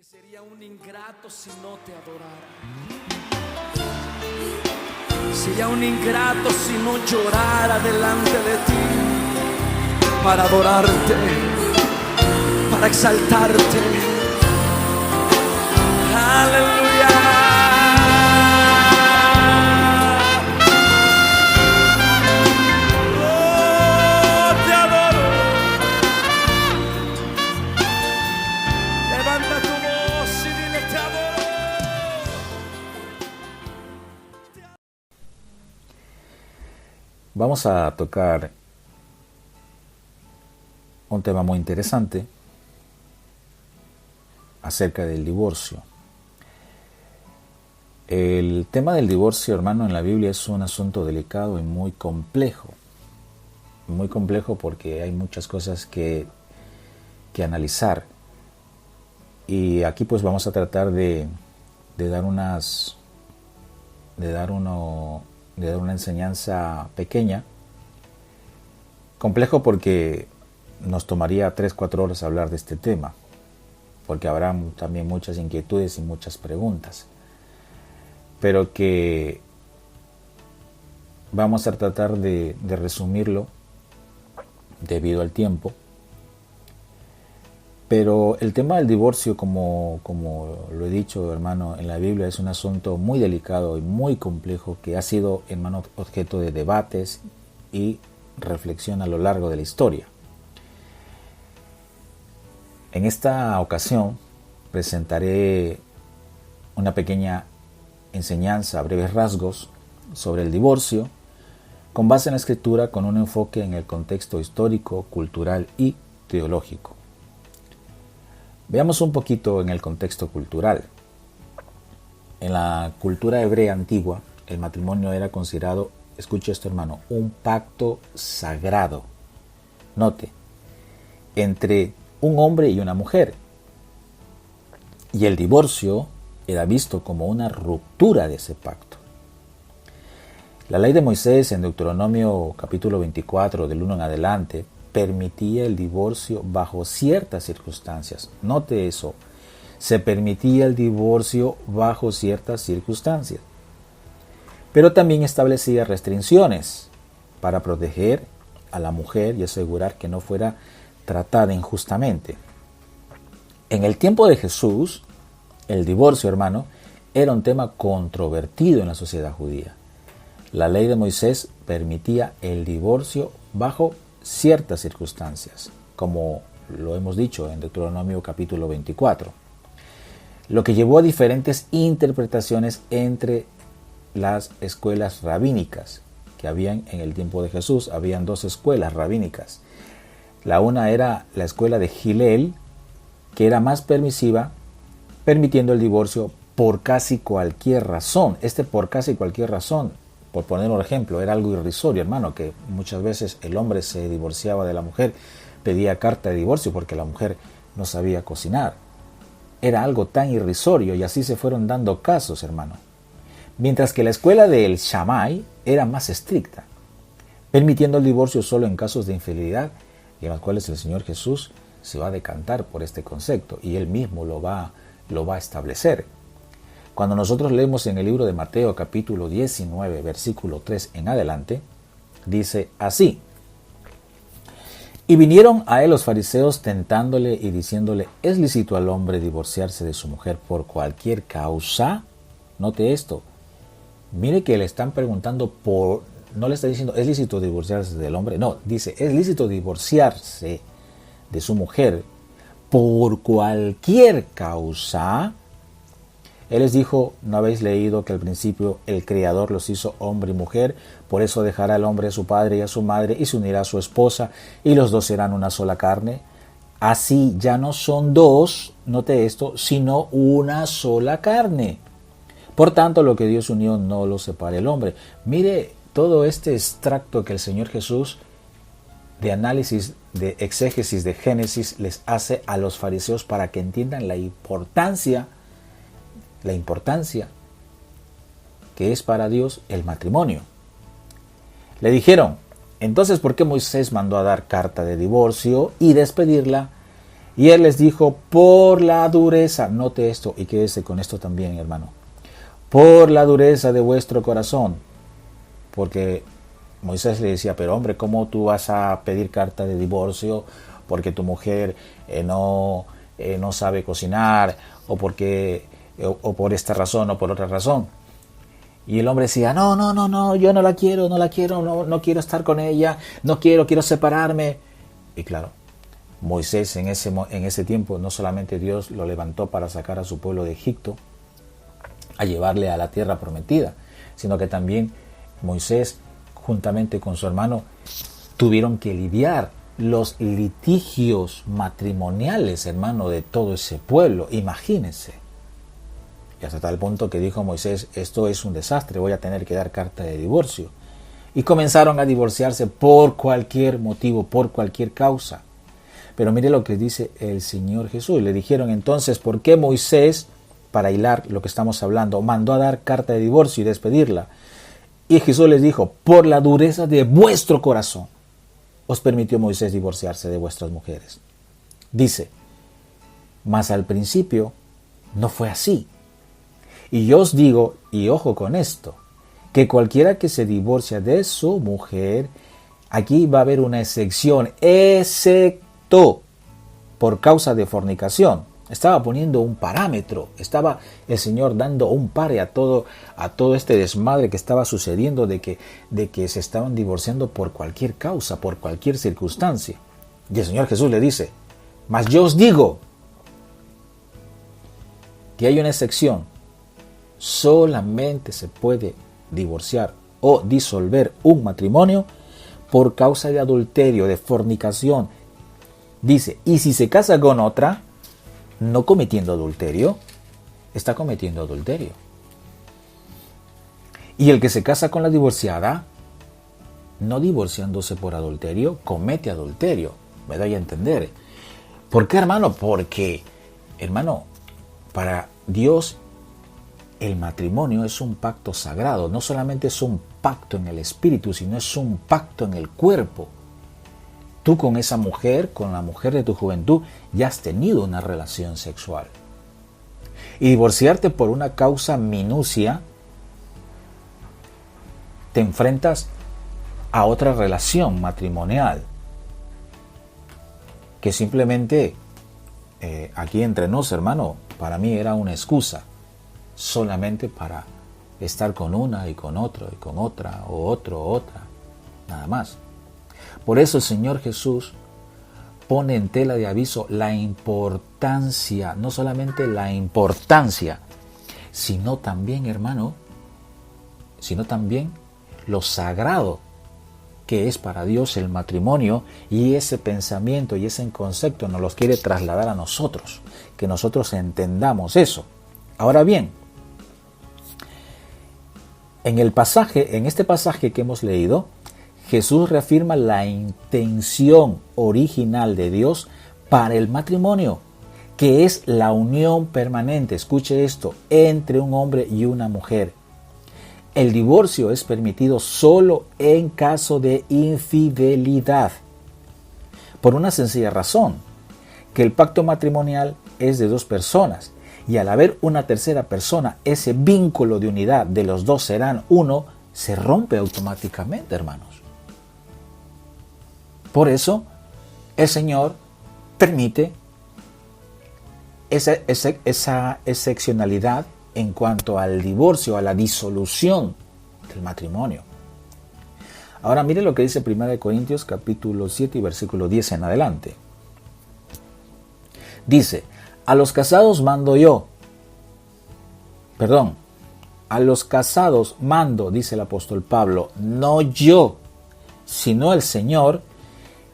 Sería un ingrato si no te adorara. Sería un ingrato si no llorara delante de ti para adorarte, para exaltarte. Aleluya. Vamos a tocar un tema muy interesante acerca del divorcio. El tema del divorcio, hermano, en la Biblia es un asunto delicado y muy complejo. Muy complejo porque hay muchas cosas que analizar. Y aquí pues vamos a tratar de dar una enseñanza pequeña. Complejo porque nos tomaría 3-4 horas hablar de este tema, porque habrá también muchas inquietudes y muchas preguntas, pero que vamos a tratar de resumirlo debido al tiempo. Pero el tema del divorcio, como lo he dicho, hermano, en la Biblia es un asunto muy delicado y muy complejo que ha sido, hermano, objeto de debates y reflexión a lo largo de la historia. En esta ocasión presentaré una pequeña enseñanza a breves rasgos sobre el divorcio, con base en la Escritura, con un enfoque en el contexto histórico, cultural y teológico. Veamos un poquito en el contexto cultural. En la cultura hebrea antigua, el matrimonio era considerado, escuche esto, hermano, un pacto sagrado. Note, entre un hombre y una mujer. Y el divorcio era visto como una ruptura de ese pacto. La ley de Moisés en Deuteronomio capítulo 24, del 1 en adelante, permitía el divorcio bajo ciertas circunstancias. Note eso, se permitía el divorcio bajo ciertas circunstancias. Pero también establecía restricciones para proteger a la mujer y asegurar que no fuera tratada injustamente. En el tiempo de Jesús, el divorcio, hermano, era un tema controvertido en la sociedad judía. La ley de Moisés permitía el divorcio bajo ciertas circunstancias, como lo hemos dicho en Deuteronomio capítulo 24, lo que llevó a diferentes interpretaciones entre las escuelas rabínicas que habían en el tiempo de Jesús. Habían dos escuelas rabínicas. La una era la escuela de Hillel, que era más permisiva, permitiendo el divorcio por casi cualquier razón. Por casi cualquier razón, por poner un ejemplo, era algo irrisorio, hermano, que muchas veces el hombre se divorciaba de la mujer, pedía carta de divorcio porque la mujer no sabía cocinar. Era algo tan irrisorio y así se fueron dando casos, hermano. Mientras que la escuela del Shammai era más estricta, permitiendo el divorcio solo en casos de infidelidad, y en los cuales el Señor Jesús se va a decantar por este concepto y Él mismo lo va a establecer. Cuando nosotros leemos en el libro de Mateo capítulo 19, versículo 3 en adelante, dice así: Y vinieron a él los fariseos tentándole y diciéndole, ¿es lícito al hombre divorciarse de su mujer por cualquier causa? Note esto. Mire que le están preguntando no le está diciendo, ¿es lícito divorciarse del hombre? No, dice, ¿es lícito divorciarse de su mujer por cualquier causa? Él les dijo, ¿no habéis leído que al principio el Creador los hizo hombre y mujer? Por eso dejará el hombre a su padre y a su madre y se unirá a su esposa y los dos serán una sola carne. Así ya no son dos, note esto, sino una sola carne. Por tanto, lo que Dios unió no lo separe el hombre. Mire todo este extracto que el Señor Jesús de análisis, de exégesis, de Génesis les hace a los fariseos para que entiendan la importancia que es para Dios el matrimonio. Le dijeron, entonces, ¿por qué Moisés mandó a dar carta de divorcio y despedirla Y él les dijo, por la dureza, note esto y quédese con esto también, hermano, por la dureza de vuestro corazón. Porque Moisés le decía, pero hombre, ¿cómo tú vas a pedir carta de divorcio porque tu mujer no sabe cocinar o por esta razón o por otra razón? Y el hombre decía, no, yo no la quiero, no quiero estar con ella, quiero separarme. Y claro, Moisés en ese tiempo no solamente Dios lo levantó para sacar a su pueblo de Egipto, a llevarle a la tierra prometida, sino que también Moisés, juntamente con su hermano, tuvieron que lidiar los litigios matrimoniales, hermano, de todo ese pueblo. Imagínense. Y hasta tal punto que dijo Moisés, esto es un desastre, voy a tener que dar carta de divorcio. Y comenzaron a divorciarse por cualquier motivo, por cualquier causa. Pero mire lo que dice el Señor Jesús. Le dijeron entonces, ¿por qué Moisés, para hilar lo que estamos hablando, mandó a dar carta de divorcio y despedirla? Y Jesús les dijo, por la dureza de vuestro corazón os permitió Moisés divorciarse de vuestras mujeres. Dice, mas al principio no fue así. Y yo os digo, y ojo con esto, que cualquiera que se divorcia de su mujer, aquí va a haber una excepción, excepto por causa de fornicación. Estaba poniendo un parámetro, estaba el Señor dando un pare a todo este desmadre que estaba sucediendo de que se estaban divorciando por cualquier causa, por cualquier circunstancia. Y el Señor Jesús le dice, mas yo os digo que hay una excepción. Solamente se puede divorciar o disolver un matrimonio por causa de adulterio, de fornicación. Dice, y si se casa con otra, no cometiendo adulterio, está cometiendo adulterio. Y el que se casa con la divorciada, no divorciándose por adulterio, comete adulterio. Me doy a entender. ¿Por qué, hermano? Porque, hermano, para Dios el matrimonio es un pacto sagrado. No solamente es un pacto en el espíritu, sino es un pacto en el cuerpo. Tú con esa mujer, con la mujer de tu juventud, ya has tenido una relación sexual. Y divorciarte por una causa minucia, te enfrentas a otra relación matrimonial. Que simplemente, aquí entre nos, hermano, para mí era una excusa. Solamente para estar con una y con otro y con otra o otra, nada más. Por eso el Señor Jesús pone en tela de aviso la importancia, no solamente la importancia, sino también, hermano, sino también lo sagrado que es para Dios el matrimonio, y ese pensamiento y ese concepto nos los quiere trasladar a nosotros, que nosotros entendamos eso. Ahora bien, en este pasaje que hemos leído, Jesús reafirma la intención original de Dios para el matrimonio, que es la unión permanente, escuche esto, entre un hombre y una mujer. El divorcio es permitido solo en caso de infidelidad, por una sencilla razón, que el pacto matrimonial es de dos personas, y al haber una tercera persona, ese vínculo de unidad de los dos serán uno, se rompe automáticamente, hermanos. Por eso, el Señor permite esa excepcionalidad en cuanto al divorcio, a la disolución del matrimonio. Ahora mire lo que dice 1 Corintios capítulo 7 y versículo 10 en adelante. Dice, a los casados mando, dice el apóstol Pablo, no yo, sino el Señor,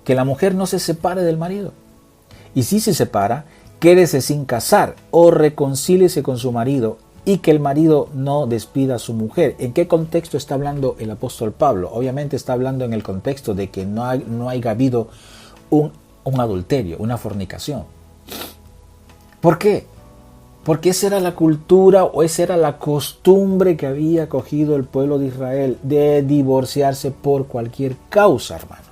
que la mujer no se separe del marido. Y si se separa, quédese sin casar o reconcíliese con su marido, y que el marido no despida a su mujer. ¿En qué contexto está hablando el apóstol Pablo? Obviamente está hablando en el contexto de que no haya habido un adulterio, una fornicación. ¿Por qué? Porque esa era la cultura o esa era la costumbre que había cogido el pueblo de Israel, de divorciarse por cualquier causa, hermano.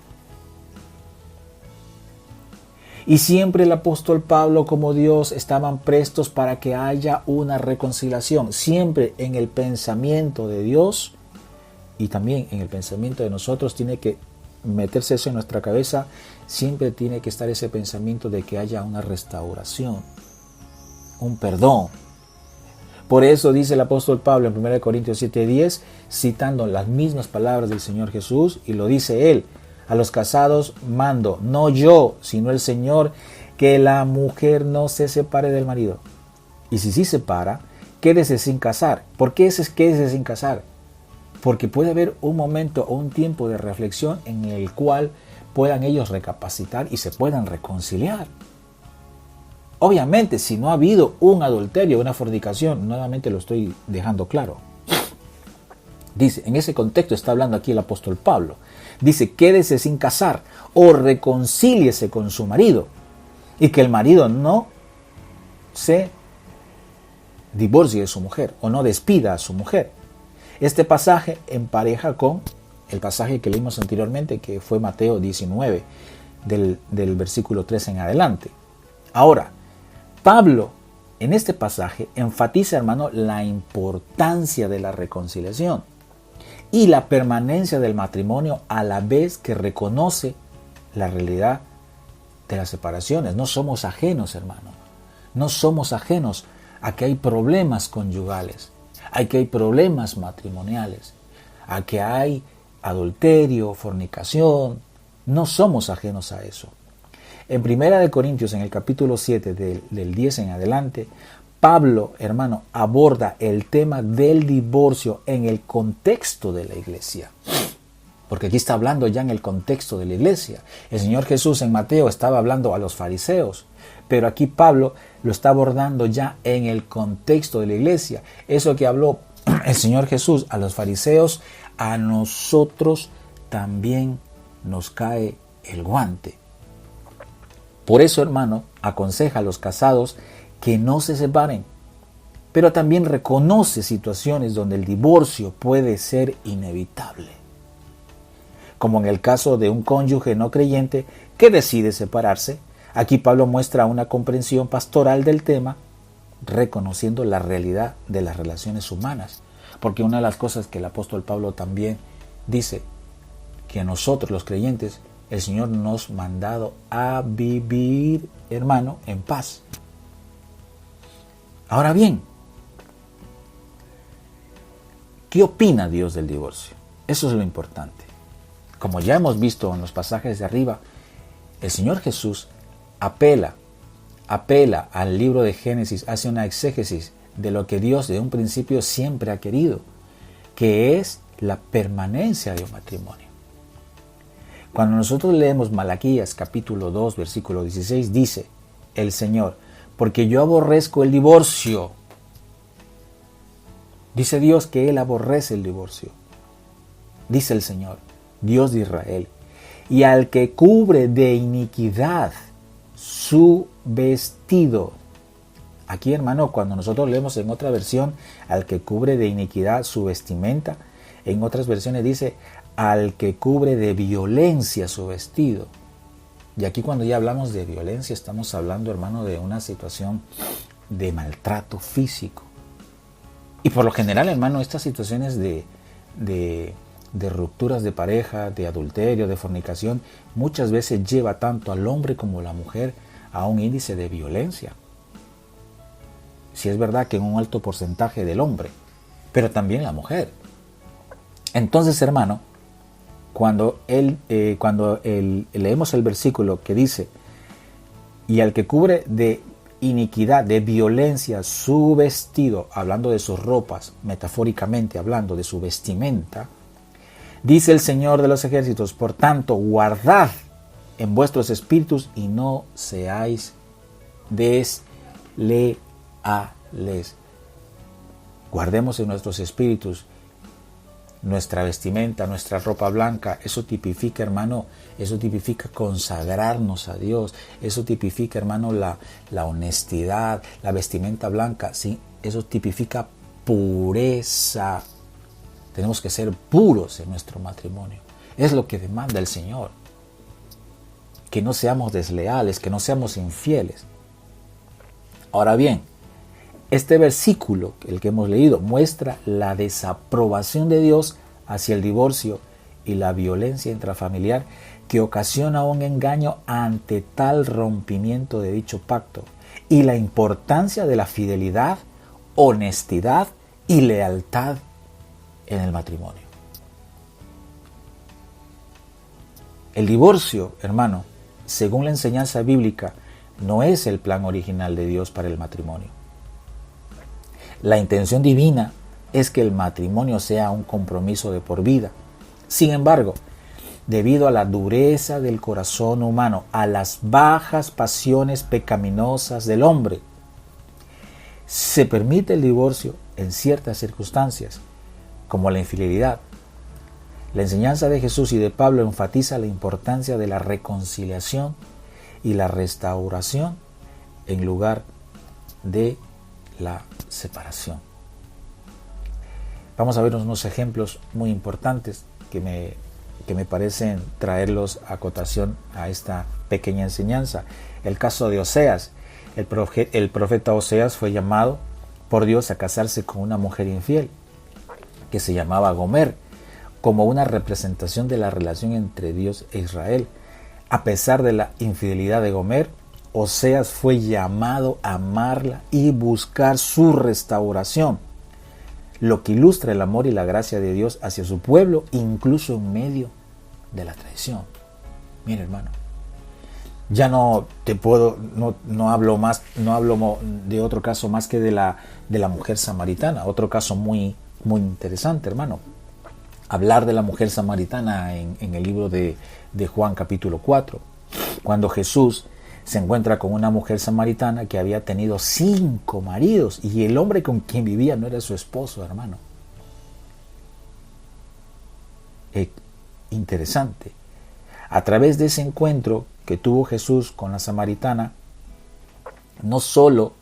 Y siempre el apóstol Pablo como Dios estaban prestos para que haya una reconciliación. Siempre en el pensamiento de Dios y también en el pensamiento de nosotros tiene que meterse eso en nuestra cabeza. Siempre tiene que estar ese pensamiento de que haya una restauración, un perdón. Por eso dice el apóstol Pablo en 1 Corintios 7:10, citando las mismas palabras del Señor Jesús, y lo dice él: a los casados mando, no yo, sino el Señor, que la mujer no se separe del marido. Y si sí se separa, quédese sin casar. ¿Por qué quédese sin casar? Porque puede haber un momento o un tiempo de reflexión en el cual puedan ellos recapacitar y se puedan reconciliar. Obviamente, si no ha habido un adulterio, una fornicación, nuevamente lo estoy dejando claro. Dice, en ese contexto está hablando aquí el apóstol Pablo. Dice, quédese sin casar o reconcíliese con su marido. Y que el marido no se divorcie de su mujer o no despida a su mujer. Este pasaje empareja con el pasaje que leímos anteriormente, que fue Mateo 19, del versículo 3 en adelante. Ahora, Pablo en este pasaje enfatiza, hermano, la importancia de la reconciliación y la permanencia del matrimonio, a la vez que reconoce la realidad de las separaciones. No somos ajenos, hermano. No somos ajenos a que hay problemas conyugales, a que hay problemas matrimoniales, a que hay adulterio, fornicación. No somos ajenos a eso. En 1 Corintios, en el capítulo 7, del 10 en adelante, Pablo, hermano, aborda el tema del divorcio en el contexto de la iglesia. Porque aquí está hablando ya en el contexto de la iglesia. El Señor Jesús en Mateo estaba hablando a los fariseos, pero aquí Pablo lo está abordando ya en el contexto de la iglesia. Eso que habló el Señor Jesús a los fariseos, a nosotros también nos cae el guante. Por eso, hermano, aconseja a los casados que no se separen, pero también reconoce situaciones donde el divorcio puede ser inevitable, como en el caso de un cónyuge no creyente que decide separarse. Aquí Pablo muestra una comprensión pastoral del tema, reconociendo la realidad de las relaciones humanas, porque una de las cosas que el apóstol Pablo también dice, que nosotros los creyentes, el Señor nos ha mandado a vivir, hermano, en paz. Ahora bien, ¿qué opina Dios del divorcio? Eso es lo importante. Como ya hemos visto en los pasajes de arriba, el Señor Jesús apela al libro de Génesis, hace una exégesis de lo que Dios de un principio siempre ha querido, que es la permanencia de un matrimonio. Cuando nosotros leemos Malaquías capítulo 2, versículo 16, dice el Señor, porque yo aborrezco el divorcio. Dice Dios que Él aborrece el divorcio. Dice el Señor, Dios de Israel, y al que cubre de iniquidad su vestido. Aquí, hermano, cuando nosotros leemos en otra versión, al que cubre de iniquidad su vestimenta, en otras versiones dice, al que cubre de violencia su vestido. Y aquí cuando ya hablamos de violencia, estamos hablando, hermano, de una situación de maltrato físico. Y por lo general, hermano, estas situaciones de rupturas de pareja, de adulterio, de fornicación, muchas veces lleva tanto al hombre como a la mujer a un índice de violencia. Si es verdad que en un alto porcentaje del hombre, pero también la mujer. Entonces, hermano, cuando leemos el versículo que dice, y al que cubre de iniquidad, de violencia su vestido, hablando de sus ropas, metafóricamente hablando de su vestimenta, dice el Señor de los ejércitos, por tanto, guardad en vuestros espíritus y no seáis desleales. Guardemos en nuestros espíritus nuestra vestimenta, nuestra ropa blanca. Eso tipifica, hermano, eso tipifica consagrarnos a Dios. Eso tipifica, hermano, la honestidad, la vestimenta blanca. Sí, eso tipifica pureza. Tenemos que ser puros en nuestro matrimonio. Es lo que demanda el Señor. que no seamos desleales, que no seamos infieles. Ahora bien, este versículo, el que hemos leído, muestra la desaprobación de Dios hacia el divorcio y la violencia intrafamiliar que ocasiona un engaño ante tal rompimiento de dicho pacto, y la importancia de la fidelidad, honestidad y lealtad en el matrimonio. El divorcio, hermano, según la enseñanza bíblica, no es el plan original de Dios para el matrimonio. La intención divina es que el matrimonio sea un compromiso de por vida. Sin embargo, debido a la dureza del corazón humano, a las bajas pasiones pecaminosas del hombre, se permite el divorcio en ciertas circunstancias, como la infidelidad. La enseñanza de Jesús y de Pablo enfatiza la importancia de la reconciliación y la restauración en lugar de la separación. Vamos a ver unos ejemplos muy importantes que me parecen traerlos a cotación a esta pequeña enseñanza. El caso de Oseas. El profeta Oseas fue llamado por Dios a casarse con una mujer infiel que se llamaba Gomer, como una representación de la relación entre Dios e Israel. A pesar de la infidelidad de Gomer, Oseas fue llamado a amarla y buscar su restauración, lo que ilustra el amor y la gracia de Dios hacia su pueblo, incluso en medio de la traición. Mira, hermano, ya no hablo de otro caso más que de la mujer samaritana, otro caso muy, muy interesante, hermano. Hablar de la mujer samaritana en el libro de Juan capítulo 4, cuando Jesús se encuentra con una mujer samaritana que había tenido 5 maridos y el hombre con quien vivía no era su esposo, hermano. Interesante. A través de ese encuentro que tuvo Jesús con la samaritana, no solo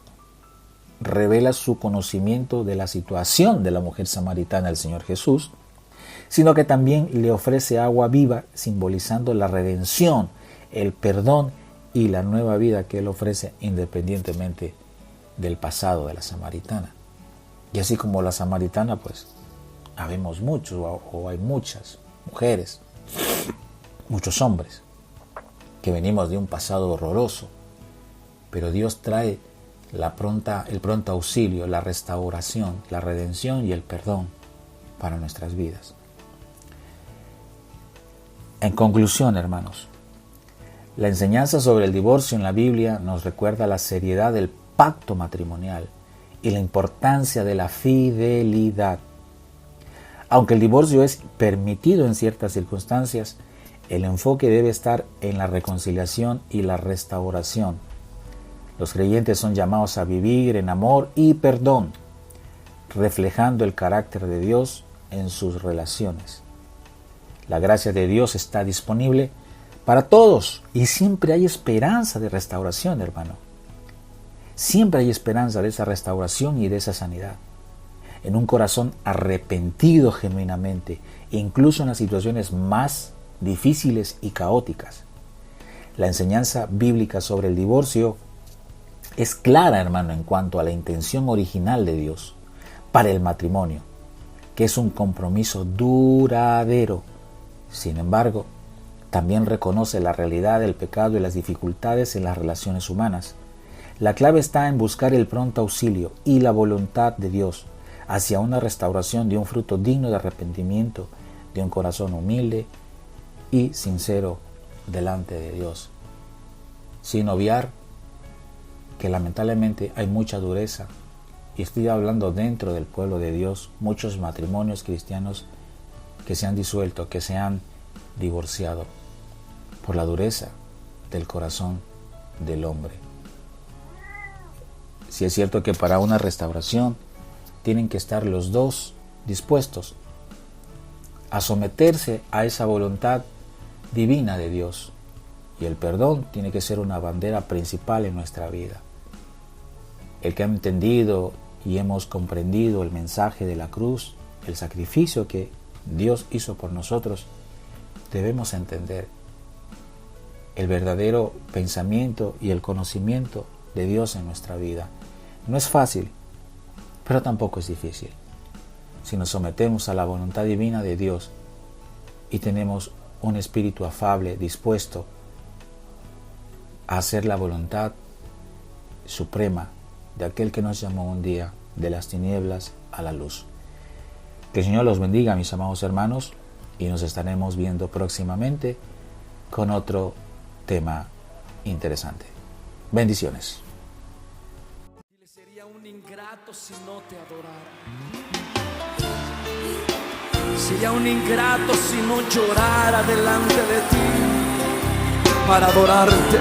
revela su conocimiento de la situación de la mujer samaritana al Señor Jesús, sino que también le ofrece agua viva, simbolizando la redención, el perdón y la nueva vida que Él ofrece independientemente del pasado de la samaritana. Y así como la samaritana, pues, habemos muchos o hay muchas mujeres, muchos hombres, que venimos de un pasado horroroso, pero Dios trae el pronto auxilio, la restauración, la redención y el perdón para nuestras vidas. En conclusión, hermanos, la enseñanza sobre el divorcio en la Biblia nos recuerda la seriedad del pacto matrimonial y la importancia de la fidelidad. Aunque el divorcio es permitido en ciertas circunstancias, el enfoque debe estar en la reconciliación y la restauración. Los creyentes son llamados a vivir en amor y perdón, reflejando el carácter de Dios en sus relaciones. La gracia de Dios está disponible para todos y siempre hay esperanza de restauración, hermano. Siempre hay esperanza de esa restauración y de esa sanidad. En un corazón arrepentido genuinamente, incluso en las situaciones más difíciles y caóticas. La enseñanza bíblica sobre el divorcio es clara, hermano, en cuanto a la intención original de Dios para el matrimonio, que es un compromiso duradero. Sin embargo, también reconoce la realidad del pecado y las dificultades en las relaciones humanas. La clave está en buscar el pronto auxilio y la voluntad de Dios hacia una restauración de un fruto digno de arrepentimiento, de un corazón humilde y sincero delante de Dios. Sin obviar que lamentablemente hay mucha dureza, y estoy hablando dentro del pueblo de Dios, muchos matrimonios cristianos que se han disuelto, que se han divorciado por la dureza del corazón del hombre. Si es cierto que para una restauración tienen que estar los dos dispuestos a someterse a esa voluntad divina de Dios, y el perdón tiene que ser una bandera principal en nuestra vida. El que ha entendido y hemos comprendido el mensaje de la cruz, el sacrificio que Dios hizo por nosotros, debemos entender el verdadero pensamiento y el conocimiento de Dios en nuestra vida. No es fácil, pero tampoco es difícil. Si nos sometemos a la voluntad divina de Dios y tenemos un espíritu afable, dispuesto a hacer la voluntad suprema de aquel que nos llamó un día de las tinieblas a la luz. Que el Señor los bendiga, mis amados hermanos, y nos estaremos viendo próximamente con otro tema interesante. Bendiciones. Sería un ingrato si no te adorara. Sería un ingrato si no llorara delante de ti para adorarte,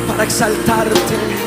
para exaltarte.